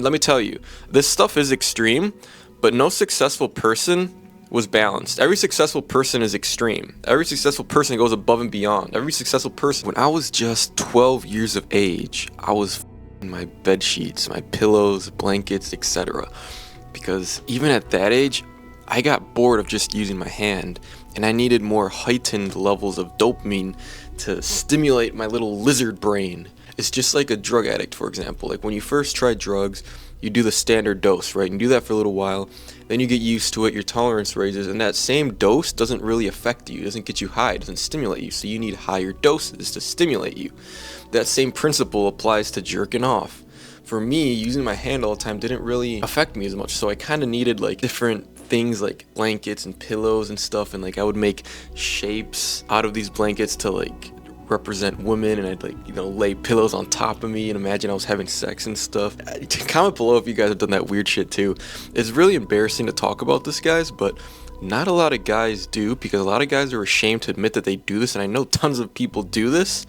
Let me tell you, this stuff is extreme, but no successful person was balanced. Every successful person is extreme. Every successful person goes above and beyond. Every successful person. When I was just 12 years of age, I was in my bed sheets, my pillows, blankets, etc. Because even at that age, I got bored of just using my hand, and I needed more heightened levels of dopamine to stimulate my little lizard brain. It's just like a drug addict, for example. Like when you first try drugs, you do the standard dose, right? You do that for a little while, then you get used to it, your tolerance raises, and that same dose doesn't really affect you. It doesn't get you high, it doesn't stimulate you, so you need higher doses to stimulate you. That same principle applies to jerking off. For me, using my hand all the time didn't really affect me as much, so I kind of needed like different things like blankets and pillows and stuff, and like I would make shapes out of these blankets to like represent women, and I'd like, lay pillows on top of me and imagine I was having sex and stuff. Comment below if you guys have done that weird shit too. It's really embarrassing to talk about this, guys, but not a lot of guys do, because a lot of guys are ashamed to admit that they do this, and I know tons of people do this,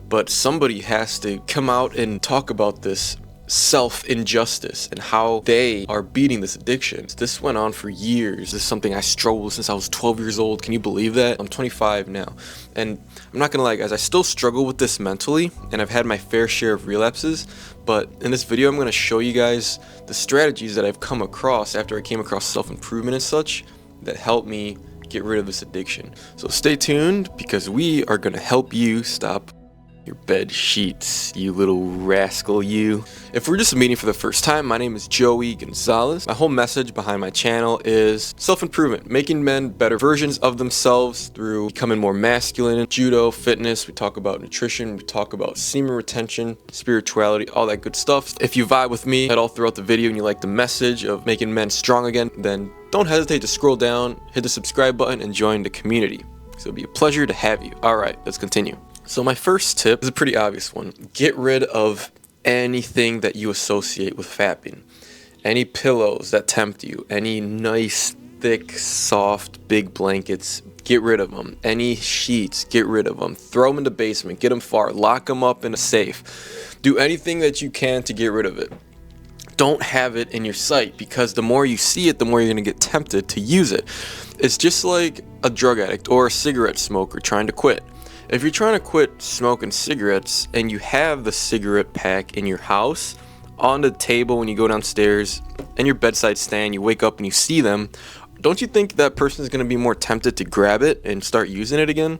but somebody has to come out and talk about this self-injustice and how they are beating this addiction. This went on for years. This is something I struggled with since I was 12 years old. Can you believe that? I'm 25 now, and I'm not gonna lie, guys, I still struggle with this mentally, and I've had my fair share of relapses, but in this video I'm gonna show you guys the strategies that I've come across after I came across self-improvement and such that helped me get rid of this addiction. So stay tuned, because we are gonna help you stop your bed sheets, you little rascal, you. If we're just meeting for the first time, my name is Joey Gonzalez. My whole message behind my channel is self-improvement, making men better versions of themselves through becoming more masculine. Judo, fitness, we talk about nutrition, we talk about semen retention, spirituality, all that good stuff. If you vibe with me at all throughout the video and you like the message of making men strong again, then don't hesitate to scroll down, hit the subscribe button, and join the community. So it'll be a pleasure to have you. All right, let's continue. So my first tip is a pretty obvious one. Get rid of anything that you associate with fapping. Any pillows that tempt you, any nice, thick, soft, big blankets, get rid of them. Any sheets, get rid of them. Throw them in the basement, get them far, lock them up in a safe. Do anything that you can to get rid of it. Don't have it in your sight, because the more you see it, the more you're going to get tempted to use it. It's just like a drug addict or a cigarette smoker trying to quit. If you're trying to quit smoking cigarettes and you have the cigarette pack in your house, on the table when you go downstairs, in your bedside stand, you wake up and you see them, don't you think that person is going to be more tempted to grab it and start using it again?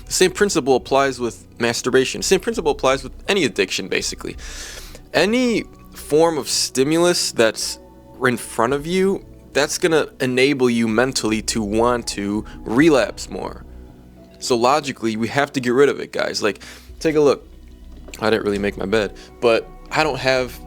The same principle applies with masturbation. The same principle applies with any addiction, basically. Any form of stimulus that's in front of you, that's going to enable you mentally to want to relapse more. So logically, we have to get rid of it, guys. Like, take a look. I didn't really make my bed, but I don't have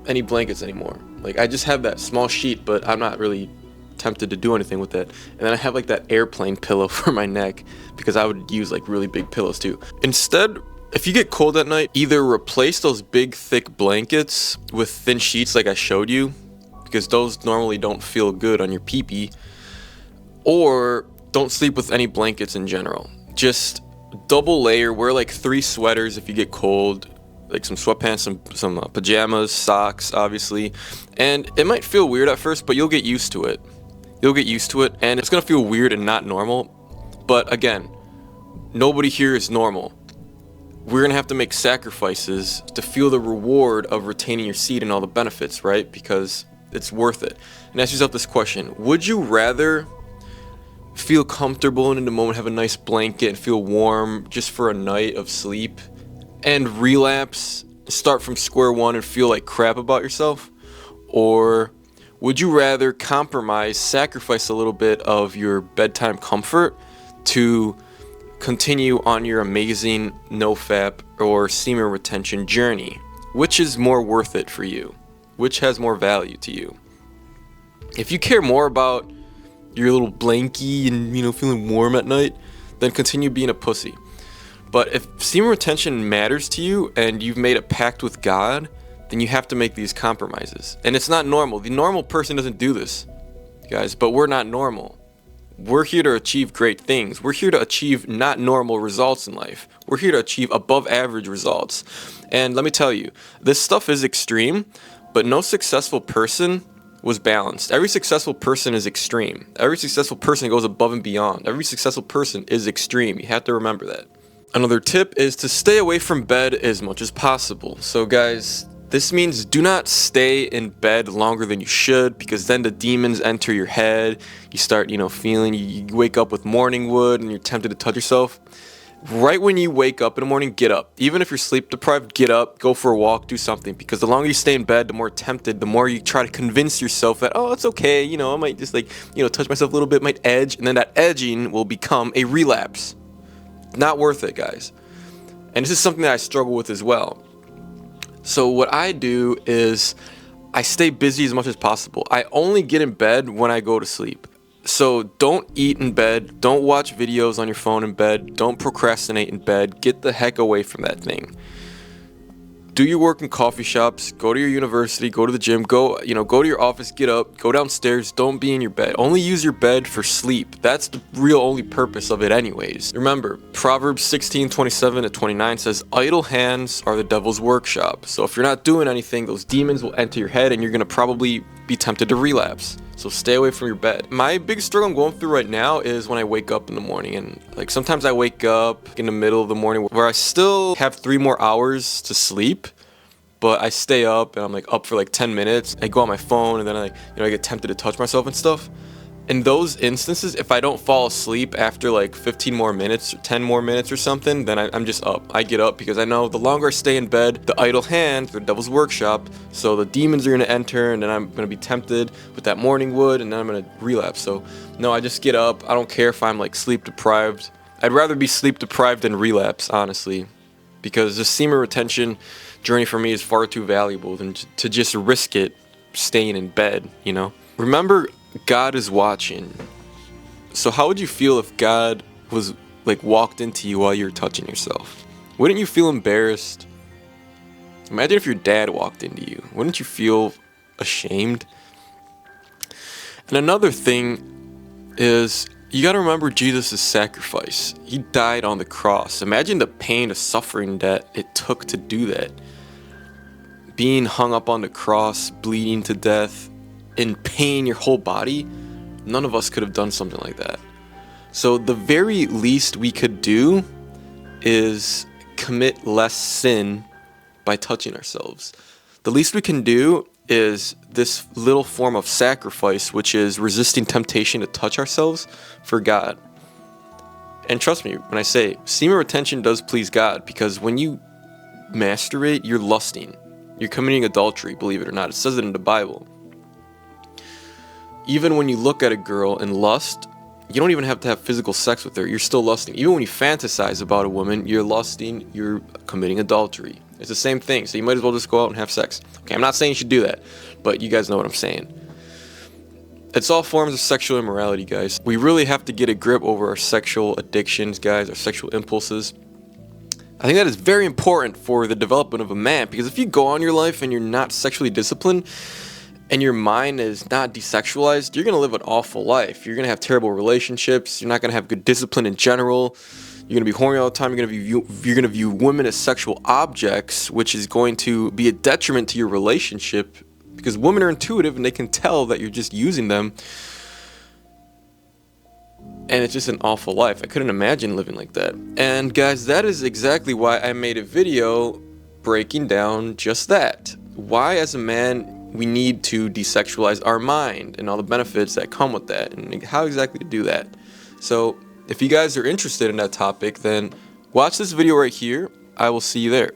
any blankets anymore. Like, I just have that small sheet, but I'm not really tempted to do anything with it. And then I have like that airplane pillow for my neck, because I would use like really big pillows too. Instead, if you get cold at night, either replace those big thick blankets with thin sheets like I showed you, because those normally don't feel good on your pee-pee, or don't sleep with any blankets in general. Just double layer, wear like 3 sweaters if you get cold, like some sweatpants, some pajamas, socks, obviously. And it might feel weird at first, but you'll get used to it. You'll get used to it, and it's gonna feel weird and not normal. But again, nobody here is normal. We're gonna have to make sacrifices to feel the reward of retaining your seed and all the benefits, right? Because it's worth it. And ask yourself this question: would you rather feel comfortable and in the moment, have a nice blanket and feel warm just for a night of sleep, and relapse, start from square one and feel like crap about yourself? Or would you rather compromise, sacrifice a little bit of your bedtime comfort to continue on your amazing no-fap or semen retention journey? Which is more worth it for you? Which has more value to you? If you care more about your little blankie and feeling warm at night, then continue being a pussy. But if semen retention matters to you and you've made a pact with God, then you have to make these compromises. And it's not normal. The normal person doesn't do this, guys, but we're not normal. We're here to achieve great things. We're here to achieve not normal results in life. We're here to achieve above average results. And let me tell you, this stuff is extreme, but no successful person was balanced. Every successful person is extreme. Every successful person goes above and beyond. Every successful person is extreme. You have to remember that. Another tip is to stay away from bed as much as possible. So guys, this means do not stay in bed longer than you should, because then the demons enter your head. You start, feeling, you wake up with morning wood and you're tempted to touch yourself. Right when you wake up in the morning, get up. Even if you're sleep deprived, get up, go for a walk, do something. Because the longer you stay in bed, the more tempted, the more you try to convince yourself that, oh, it's okay, I might just touch myself a little bit, might edge, and then that edging will become a relapse. Not worth it, guys. And this is something that I struggle with as well. So what I do is I stay busy as much as possible. I only get in bed when I go to sleep. So don't eat in bed, don't watch videos on your phone in bed, don't procrastinate in bed, get the heck away from that thing. Do your work in coffee shops, go to your university, go to the gym, go to your office, get up, go downstairs, don't be in your bed. Only use your bed for sleep. That's the real only purpose of it anyways. Remember, Proverbs 16:27-29 says, idle hands are the devil's workshop. So if you're not doing anything, those demons will enter your head and you're gonna probably be tempted to relapse. So stay away from your bed. My big struggle I'm going through right now is when I wake up in the morning, and sometimes I wake up in the middle of the morning where I still have 3 more hours to sleep, but I stay up and I'm up for 10 minutes. I go on my phone and then I get tempted to touch myself and stuff. In those instances, if I don't fall asleep after 15 more minutes or 10 more minutes or something, then I'm just up. I get up because I know the longer I stay in bed, the idle hand, the devil's workshop, so the demons are going to enter and then I'm going to be tempted with that morning wood and then I'm going to relapse. So no, I just get up. I don't care if I'm sleep deprived. I'd rather be sleep deprived than relapse, honestly, because the semen retention journey for me is far too valuable than to just risk it staying in bed, Remember, God is watching. So how would you feel if God was walked into you while you were touching yourself? Wouldn't you feel embarrassed? Imagine if your dad walked into you. Wouldn't you feel ashamed? And another thing is, you got to remember Jesus' sacrifice. He died on the cross. Imagine the pain, the suffering that it took to do that. Being hung up on the cross, bleeding to death, in pain, your whole body. None of us could have done something like that. So the very least we could do is commit less sin by touching ourselves. The least we can do is this little form of sacrifice, which is resisting temptation to touch ourselves for God. And trust me when I say semen retention does please God, because when you masturbate, you're lusting. You're committing adultery, believe it or not. It says it in the Bible. Even when you look at a girl and lust, you don't even have to have physical sex with her. You're still lusting. Even when you fantasize about a woman, you're lusting, you're committing adultery. It's the same thing. So you might as well just go out and have sex. Okay, I'm not saying you should do that, but you guys know what I'm saying. It's all forms of sexual immorality, guys. We really have to get a grip over our sexual addictions, guys, our sexual impulses. I think that is very important for the development of a man, because if you go on your life and you're not sexually disciplined, and your mind is not desexualized, you're going to live an awful life. You're going to have terrible relationships. You're not going to have good discipline in general. You're going to be horny all the time. You're going to view women as sexual objects, which is going to be a detriment to your relationship, because women are intuitive and they can tell that you're just using them. And it's just an awful life. I couldn't imagine living like that. And guys, that is exactly why I made a video breaking down just that. Why, as a man, we need to desexualize our mind and all the benefits that come with that, and how exactly to do that. So if you guys are interested in that topic, then watch this video right here. I will see you there.